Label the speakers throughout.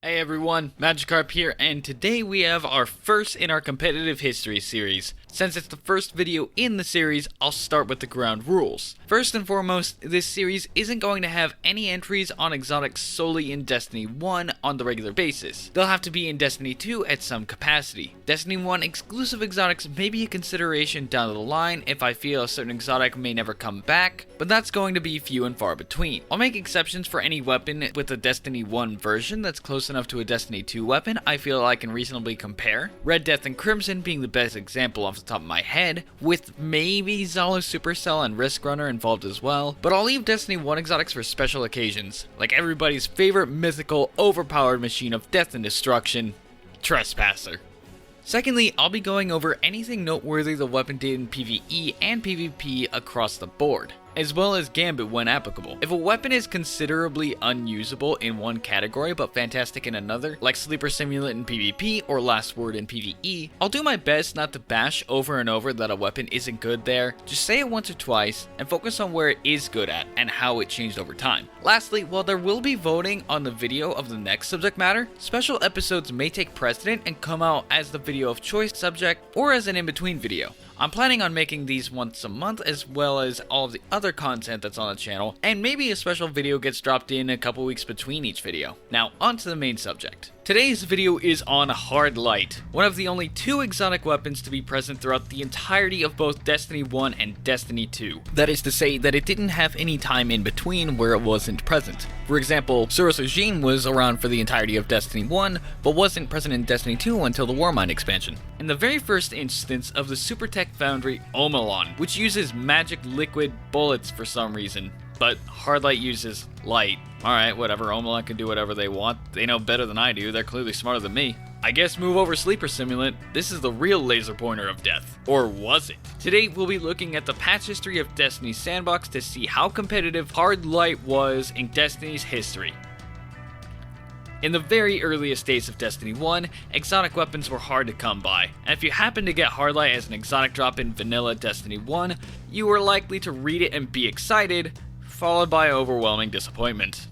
Speaker 1: Hey everyone, Magikarp here, and today we have our first in our competitive history series. Since it's the first video in the series, I'll start with the ground rules. First and foremost, this series isn't going to have any entries on exotics solely in Destiny 1 on the regular basis. They'll have to be in Destiny 2 at some capacity. Destiny 1 exclusive exotics may be a consideration down the line if I feel a certain exotic may never come back, but that's going to be few and far between. I'll make exceptions for any weapon with a Destiny 1 version that's close enough to a Destiny 2 weapon I feel I can reasonably compare. Red Death and Crimson being the best example off the top of my head, with maybe Zalo Supercell and Risk Runner involved as well, but I'll leave Destiny 1 exotics for special occasions, like everybody's favorite mythical, overpowered machine of death and destruction, Trespasser. Secondly, I'll be going over anything noteworthy the weapon did in PvE and PvP across the board, as well as Gambit when applicable. If a weapon is considerably unusable in one category but fantastic in another, like Sleeper Simulant in PvP or Last Word in PvE, I'll do my best not to bash over and over that a weapon isn't good there, just say it once or twice and focus on where it is good at and how it changed over time. Lastly, while there will be voting on the video of the next subject matter, special episodes may take precedent and come out as the video of choice subject or as an in-between video. I'm planning on making these once a month as well as all of the other content that's on the channel, and maybe a special video gets dropped in a couple weeks between each video. Now, on to the main subject. Today's video is on Hard Light, one of the only two exotic weapons to be present throughout the entirety of both Destiny 1 and Destiny 2. That is to say that it didn't have any time in between where it wasn't present. For example, Suros Ojin was around for the entirety of Destiny 1, but wasn't present in Destiny 2 until the Warmind expansion. In the very first instance of the Super Tech Foundry Omelon, which uses magic liquid bullets for some reason, but Hard Light uses light. Alright, whatever, Omelon can do whatever they want. They know better than I do, they're clearly smarter than me. I guess move over Sleeper Simulant, this is the real laser pointer of death. Or was it? Today we'll be looking at the patch history of Destiny's sandbox to see how competitive Hard Light was in Destiny's history. In the very earliest days of Destiny 1, exotic weapons were hard to come by, and if you happened to get Hard Light as an exotic drop in vanilla Destiny 1, you were likely to read it and be excited, followed by overwhelming disappointment.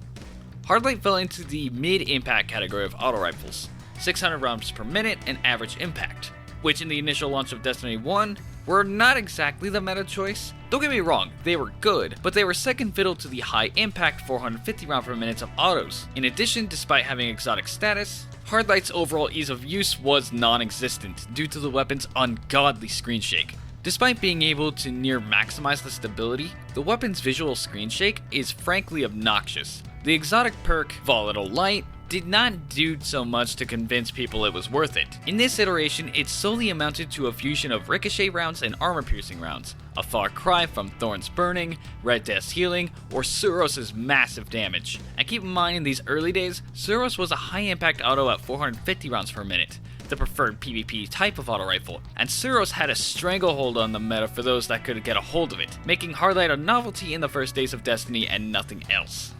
Speaker 1: Hard Light fell into the mid-impact category of auto rifles, 600 rounds per minute and average impact, which in the initial launch of Destiny 1 were not exactly the meta choice. Don't get me wrong, they were good, but they were second fiddle to the high impact 450 round per minute of autos. In addition, despite having exotic status, Hard Light's overall ease of use was non-existent due to the weapon's ungodly screen shake. Despite being able to near maximize the stability, the weapon's visual screen shake is frankly obnoxious. The exotic perk, Volatile Light, did not do so much to convince people it was worth it. In this iteration, it solely amounted to a fusion of ricochet rounds and armor-piercing rounds, a far cry from Thorn's Burning, Red Death's Healing, or Suros' massive damage. And keep in mind, in these early days, Suros was a high-impact auto at 450 rounds per minute, the preferred PvP type of auto rifle, and Suros had a stranglehold on the meta for those that could get a hold of it, making Hard Light a novelty in the first days of Destiny and nothing else.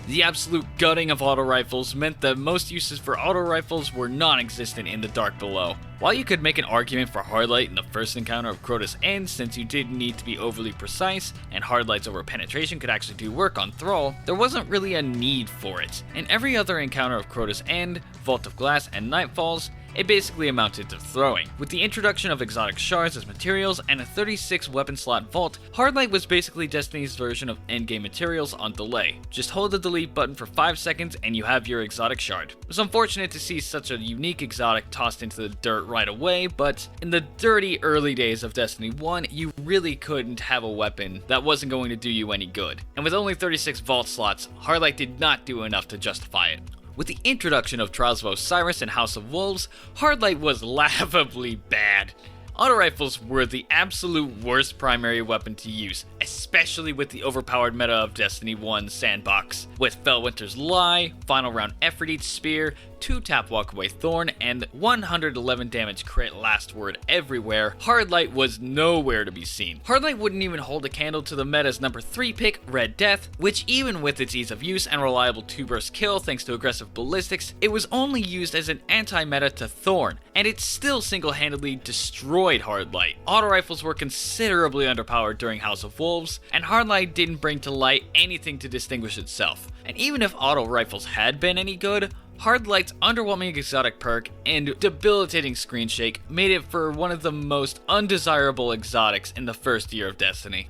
Speaker 1: The absolute gutting of auto rifles meant that most uses for auto rifles were non-existent in the Dark Below. While you could make an argument for Hard Light in the first encounter of Crota's End since you didn't need to be overly precise, and Hard Light's over penetration could actually do work on Thrall, there wasn't really a need for it. In every other encounter of Crota's End, Vault of Glass, and Nightfalls, it basically amounted to throwing. With the introduction of exotic shards as materials and a 36 weapon slot vault, Hard Light was basically Destiny's version of endgame materials on delay. Just hold the delete button for 5 seconds and you have your exotic shard. It was unfortunate to see such a unique exotic tossed into the dirt right away, but in the dirty early days of Destiny 1, you really couldn't have a weapon that wasn't going to do you any good. And with only 36 vault slots, Hard Light did not do enough to justify it. With the introduction of Trials of Osiris and House of Wolves, Hard Light was laughably bad. Auto rifles were the absolute worst primary weapon to use, especially with the overpowered meta of Destiny 1's sandbox. With Fellwinter's Lie, Final Round Aphrodite's Spear, 2-tap Walkaway Thorn, and 111 damage crit Last Word everywhere, Hard Light was nowhere to be seen. Hard Light wouldn't even hold a candle to the meta's number 3 pick, Red Death, which even with its ease of use and reliable 2-burst kill thanks to aggressive ballistics, it was only used as an anti-meta to Thorn, and it still single-handedly destroyed Hard Light. Auto rifles were considerably underpowered during House of Wolves, and Hard Light didn't bring to light anything to distinguish itself. And even if auto rifles had been any good, Hard Light's underwhelming exotic perk and debilitating screen shake made it for one of the most undesirable exotics in the first year of Destiny.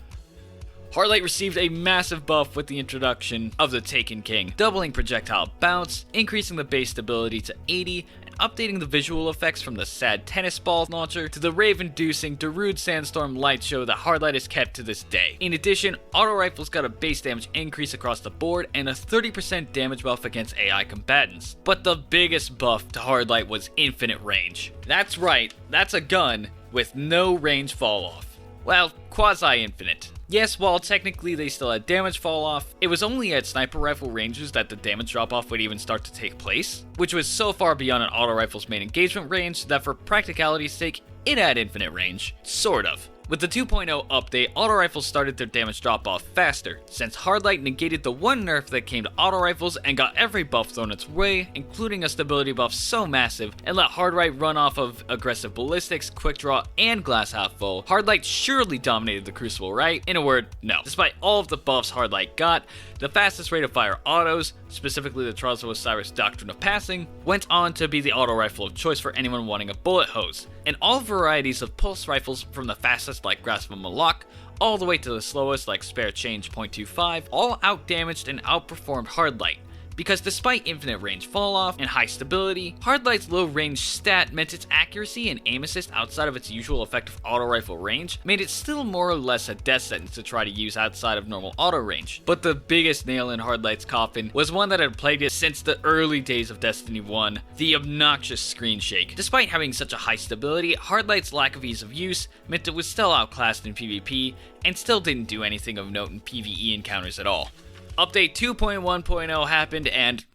Speaker 1: Hard Light received a massive buff with the introduction of the Taken King, doubling projectile bounce, increasing the base stability to 80, and updating the visual effects from the sad tennis ball launcher to the rave-inducing Darude Sandstorm light show that Hard Light has kept to this day. In addition, auto rifles got a base damage increase across the board and a 30% damage buff against AI combatants. But the biggest buff to Hard Light was infinite range. That's right, that's a gun with no range fall off. Well, quasi-infinite. Yes, while technically they still had damage fall off, it was only at sniper rifle ranges that the damage drop off would even start to take place, which was so far beyond an auto rifle's main engagement range that for practicality's sake, it had infinite range. Sort of. With the 2.0 update, auto rifles started their damage drop off faster, since Hard Light negated the one nerf that came to auto rifles and got every buff thrown its way, including a stability buff so massive, and let Hard Light run off of aggressive ballistics, quick draw, and glass half full. Hard Light surely dominated the Crucible, right? In a word, no. Despite all of the buffs Hard Light got, the fastest rate of fire autos, specifically the Trials of Osiris Doctrine of Passing, went on to be the auto rifle of choice for anyone wanting a bullet hose, and all varieties of pulse rifles from the fastest like Grasp of Malak, all the way to the slowest like Spare Change .25, all outdamaged and outperformed Hard Light. Because despite infinite range falloff and high stability, Hard Light's low range stat meant its accuracy and aim assist outside of its usual effective auto rifle range made it still more or less a death sentence to try to use outside of normal auto range. But the biggest nail in Hard Light's coffin was one that had plagued it since the early days of Destiny 1, the obnoxious screen shake. Despite having such a high stability, Hard Light's lack of ease of use meant it was still outclassed in PvP and still didn't do anything of note in PvE encounters at all. Update 2.1.0 happened and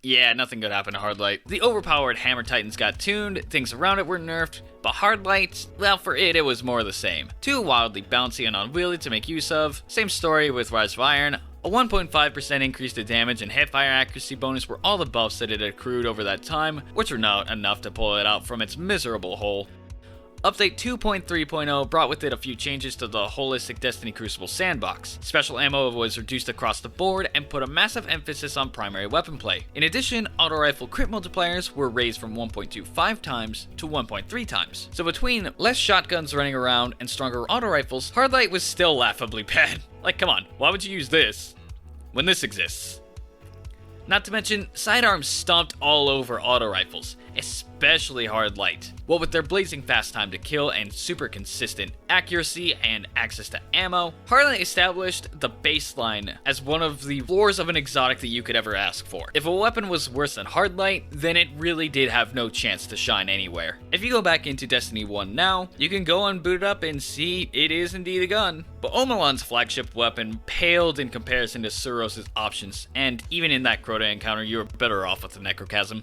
Speaker 1: yeah, nothing good happened to Hard Light. The overpowered Hammer Titans got tuned, things around it were nerfed, but Hard Light, well for it was more of the same. Too wildly bouncy and unwieldy to make use of. Same story with Rise of Iron. A 1.5% increase to damage and hipfire accuracy bonus were all the buffs that it accrued over that time, which were not enough to pull it out from its miserable hole. Update 2.3.0 brought with it a few changes to the holistic Destiny Crucible sandbox. Special ammo was reduced across the board and put a massive emphasis on primary weapon play. In addition, auto rifle crit multipliers were raised from 1.25 times to 1.3 times. So between less shotguns running around and stronger auto rifles, Hard Light was still laughably bad. Like, come on, why would you use this when this exists? Not to mention, sidearms stomped all over auto rifles, especially Hard Light. What with their blazing fast time to kill and super consistent accuracy and access to ammo, Hard Light established the baseline as one of the floors of an exotic that you could ever ask for. If a weapon was worse than Hard Light, then it really did have no chance to shine anywhere. If you go back into Destiny 1 now, you can go and boot it up and see it is indeed a gun. But Omelan's flagship weapon paled in comparison to Suros' options, and even in that Crota encounter, you were better off with the Necrochasm.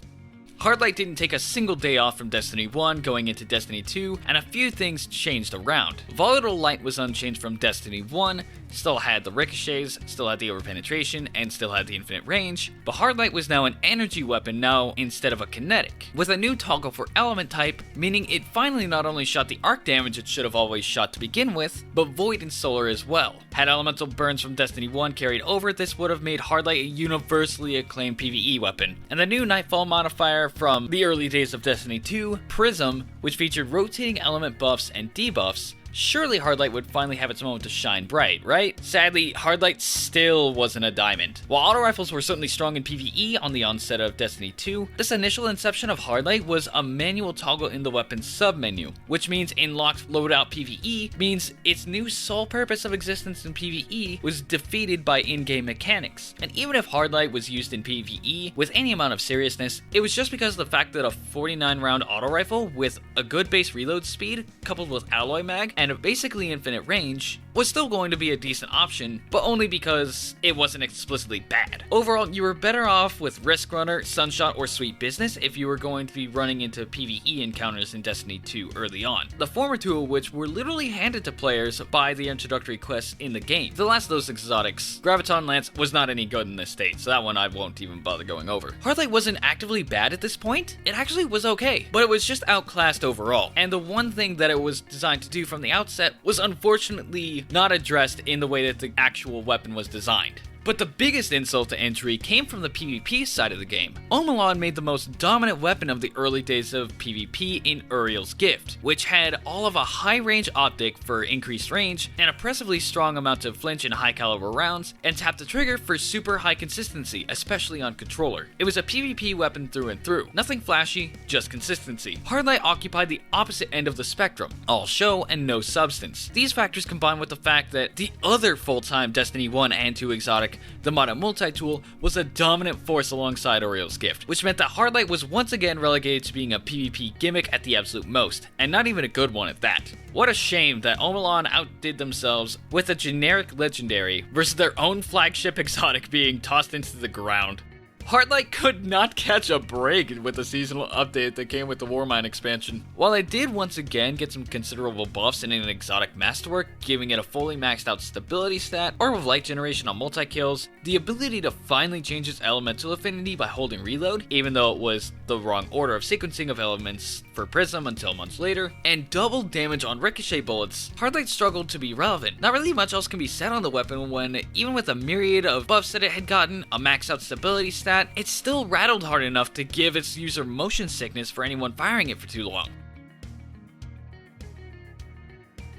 Speaker 1: Hard Light didn't take a single day off from Destiny 1 going into Destiny 2, and a few things changed around. Volatile Light was unchanged from Destiny 1, still had the ricochets, still had the overpenetration, and still had the infinite range, but Hard Light was now an energy weapon now instead of a kinetic, with a new toggle for element type, meaning it finally not only shot the arc damage it should have always shot to begin with, but void and solar as well. Had elemental burns from Destiny 1 carried over, this would have made Hard Light a universally acclaimed PvE weapon, and the new Nightfall modifier from the early days of Destiny 2, Prism, which featured rotating element buffs and debuffs, surely Hard Light would finally have its moment to shine bright, right? Sadly, Hard Light still wasn't a diamond. While auto rifles were certainly strong in PvE on the onset of Destiny 2, this initial inception of Hard Light was a manual toggle in the weapon's submenu, which means in locked loadout PvE means its new sole purpose of existence in PvE was defeated by in-game mechanics. And even if Hard Light was used in PvE with any amount of seriousness, it was just because of the fact that a 49 round auto rifle with a good base reload speed coupled with alloy mag and basically infinite range was still going to be a decent option, but only because it wasn't explicitly bad. Overall, you were better off with Risk Runner, Sunshot, or Sweet Business if you were going to be running into PvE encounters in Destiny 2 early on. The former two of which were literally handed to players by the introductory quests in the game. The last of those exotics, Graviton Lance, was not any good in this state, so that one I won't even bother going over. Hard Light wasn't actively bad at this point. It actually was okay, but it was just outclassed overall, and the one thing that it was designed to do from the outset was unfortunately not addressed in the way that the actual weapon was designed. But the biggest insult to injury came from the PvP side of the game. Omolon made the most dominant weapon of the early days of PvP in Uriel's Gift, which had all of a high range optic for increased range, an oppressively strong amount of flinch in high caliber rounds, and tapped the trigger for super high consistency, especially on controller. It was a PvP weapon through and through. Nothing flashy, just consistency. Hardlight occupied the opposite end of the spectrum, all show and no substance. These factors combined with the fact that the other full-time Destiny 1 and 2 exotic, the Mata Multi-Tool, was a dominant force alongside Uriel's Gift, which meant that Hardlight was once again relegated to being a PvP gimmick at the absolute most, and not even a good one at that. What a shame that Omolon outdid themselves with a generic legendary versus their own flagship exotic being tossed into the ground. Hardlight could not catch a break with the seasonal update that came with the Warmind expansion. While it did once again get some considerable buffs in an exotic masterwork, giving it a fully maxed out stability stat, Orb of Light generation on multi-kills, the ability to finally change its elemental affinity by holding reload, even though it was the wrong order of sequencing of elements for Prism until months later, and double damage on ricochet bullets, Hardlight struggled to be relevant. Not really much else can be said on the weapon when, even with a myriad of buffs that it had gotten, a maxed out stability stat, it still rattled hard enough to give its user motion sickness for anyone firing it for too long.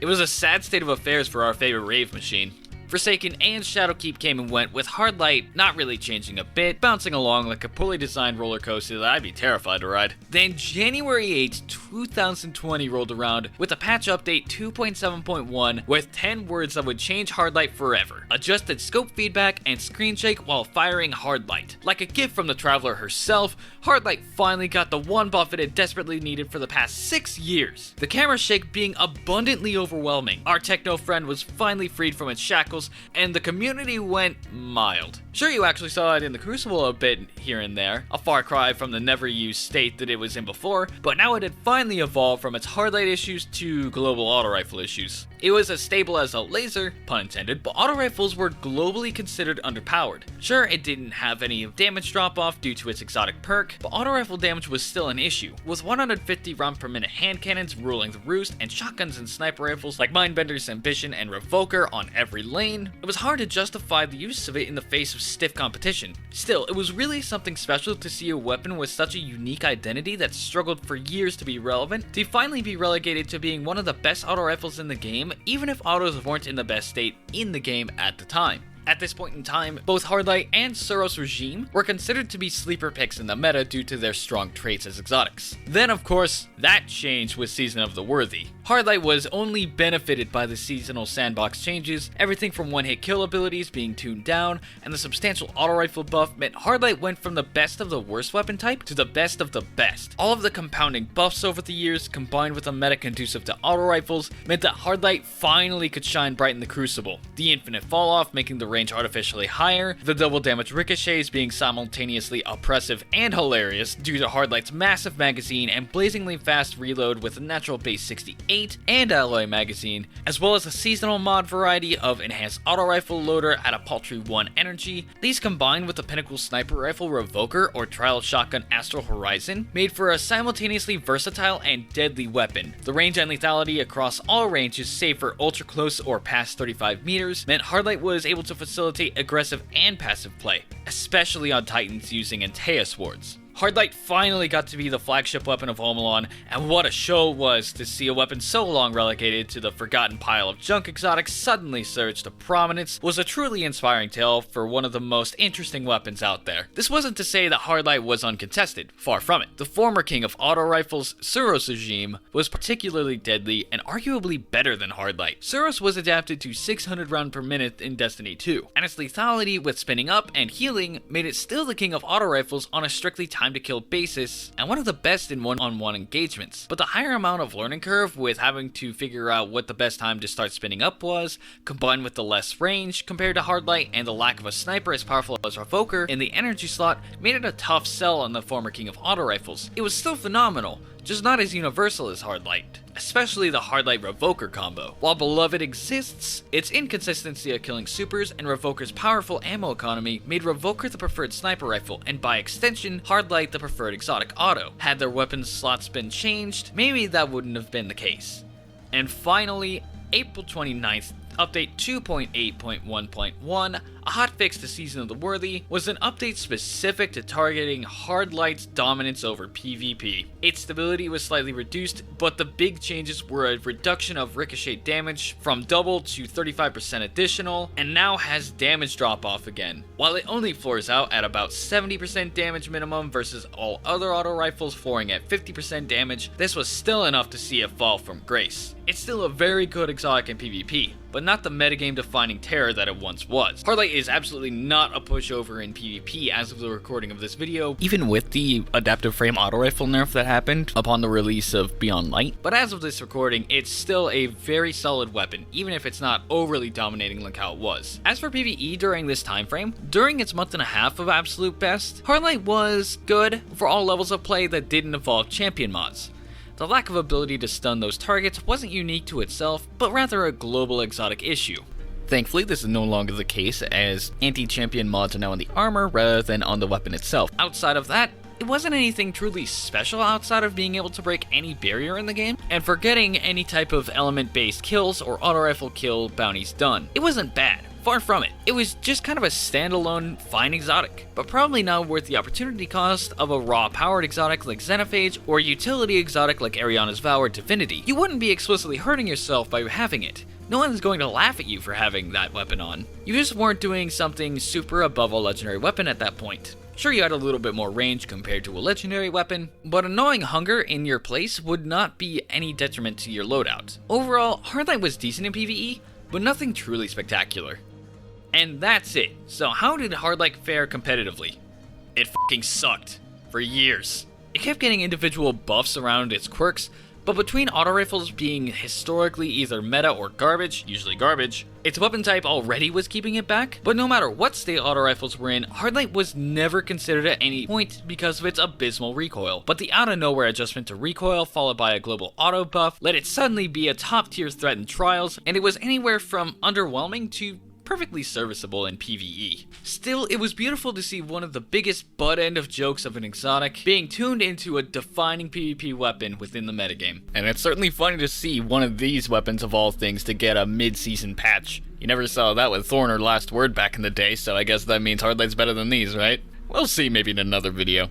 Speaker 1: It was a sad state of affairs for our favorite rave machine. Forsaken and Shadowkeep came and went, with Hardlight not really changing a bit, bouncing along like a poorly designed roller coaster that I'd be terrified to ride. Then January 8, 2020 rolled around with a patch update 2.7.1 with 10 words that would change Hardlight forever. Adjusted scope feedback and screen shake while firing Hardlight. Like a gift from the Traveler herself, Hardlight finally got the one buff it had desperately needed for the past 6 years. The camera shake being abundantly overwhelming. Our techno friend was finally freed from its shackles, and the community went mild. Sure, you actually saw it in the Crucible a bit here and there, a far cry from the never-used state that it was in before, but now it had finally evolved from its Hardlight issues to global auto rifle issues. It was as stable as a laser, pun intended, but auto rifles were globally considered underpowered. Sure, it didn't have any damage drop-off due to its exotic perk, but auto rifle damage was still an issue, with 150 round per minute hand cannons ruling the roost and shotguns and sniper rifles like Mindbender's Ambition and Revoker on every lane. It was hard to justify the use of it in the face of stiff competition. Still, it was really something special to see a weapon with such a unique identity that struggled for years to be relevant, to finally be relegated to being one of the best auto rifles in the game, even if autos weren't in the best state in the game at the time. At this point in time, both Hardlight and Suros Regime were considered to be sleeper picks in the meta due to their strong traits as exotics. Then of course, that changed with Season of the Worthy. Hardlight was only benefited by the seasonal sandbox changes, everything from one-hit kill abilities being tuned down, and the substantial auto rifle buff meant Hardlight went from the best of the worst weapon type to the best of the best. All of the compounding buffs over the years, combined with a meta conducive to auto rifles, meant that Hardlight finally could shine bright in the Crucible. The infinite fall-off making the range artificially higher, the double damage ricochets being simultaneously oppressive and hilarious due to Hardlight's massive magazine and blazingly fast reload with a natural base 68 and alloy magazine, as well as a seasonal mod variety of enhanced auto rifle loader at a paltry 1 energy. These combined with the pinnacle sniper rifle Revoker or trial shotgun Astral Horizon made for a simultaneously versatile and deadly weapon. The range and lethality across all ranges save for ultra close or past 35 meters meant Hardlight was able to facilitate aggressive and passive play, especially on Titans using Antea swords. Hardlight finally got to be the flagship weapon of Omolon, and what a show it was to see a weapon so long relegated to the forgotten pile of junk exotics suddenly surge to prominence was a truly inspiring tale for one of the most interesting weapons out there. This wasn't to say that Hardlight was uncontested, far from it. The former king of auto rifles, Suros Regime, was particularly deadly and arguably better than Hardlight. Suros was adapted to 600 round per minute in Destiny 2, and its lethality with spinning up and healing made it still the king of auto rifles on a strictly time to kill basis, and one of the best in one-on-one engagements. But the higher amount of learning curve with having to figure out what the best time to start spinning up was, combined with the less range compared to Hardlight and the lack of a sniper as powerful as Revoker in the energy slot, made it a tough sell on the former king of auto rifles. It was still phenomenal, just not as universal as Hardlight, especially the Hardlight Revoker combo. While beloved exists, its inconsistency of killing supers and Revoker's powerful ammo economy made Revoker the preferred sniper rifle, and by extension, Hardlight the preferred exotic auto. Had their weapon slots been changed, maybe that wouldn't have been the case. And finally, April 29th, Update 2.8.1.1, A hotfix to Season of the Worthy was an update specific to targeting Hard Light's dominance over PvP. Its stability was slightly reduced, but the big changes were a reduction of ricochet damage from double to 35% additional, and now has damage drop off again. While it only floors out at about 70% damage minimum versus all other auto rifles flooring at 50% damage, this was still enough to see it fall from grace. It's still a very good exotic in PvP, but not the metagame defining terror that it once was. Hard Light is absolutely not a pushover in PvP as of the recording of this video, even with the adaptive frame auto rifle nerf that happened upon the release of Beyond Light. But as of this recording, it's still a very solid weapon, even if it's not overly dominating like how it was. As for PvE during this time frame, during its month and a half of absolute best, Hard Light was good for all levels of play that didn't involve champion mods. The lack of ability to stun those targets wasn't unique to itself, but rather a global exotic issue. Thankfully, this is no longer the case, as anti-champion mods are now on the armor rather than on the weapon itself. Outside of that, it wasn't anything truly special outside of being able to break any barrier in the game, and for getting any type of element-based kills or auto rifle kill bounties done. It wasn't bad. Far from it. It was just kind of a standalone fine exotic, but probably not worth the opportunity cost of a raw powered exotic like Xenophage or utility exotic like Ariana's Vow or Divinity. You wouldn't be explicitly hurting yourself by having it. No one's going to laugh at you for having that weapon on. You just weren't doing something super above a legendary weapon at that point. Sure, you had a little bit more range compared to a legendary weapon, but annoying hunger in your place would not be any detriment to your loadout. Overall, Hard Light was decent in PvE, but nothing truly spectacular. And that's it. So how did Hard Light fare competitively? It fucking sucked. For years. It kept getting individual buffs around its quirks, but between auto rifles being historically either meta or garbage, usually garbage, its weapon type already was keeping it back. But no matter what state auto rifles were in, Hard Light was never considered at any point because of its abysmal recoil. But the out of nowhere adjustment to recoil followed by a global auto buff let it suddenly be a top tier threat in trials, and it was anywhere from underwhelming to perfectly serviceable in PvE. Still, it was beautiful to see one of the biggest butt end of jokes of an exotic being tuned into a defining PvP weapon within the metagame. And it's certainly funny to see one of these weapons of all things to get a mid-season patch. You never saw that with Thorn or Last Word back in the day, so I guess that means Hard Light's better than these, right? We'll see maybe in another video.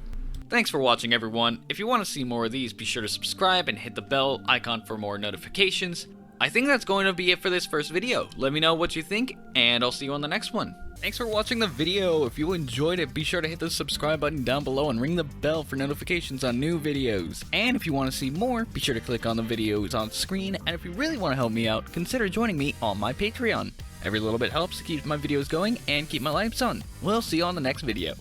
Speaker 1: Thanks for watching, everyone. If you want to see more of these, be sure to subscribe and hit the bell icon for more notifications. I think that's going to be it for this first video. Let me know what you think, and I'll see you on the next one. Thanks for watching the video. If you enjoyed it, be sure to hit the subscribe button down below and ring the bell for notifications on new videos. And if you want to see more, be sure to click on the videos on screen, and if you really want to help me out, consider joining me on my Patreon. Every little bit helps to keep my videos going and keep my lights on. We'll see you on the next video.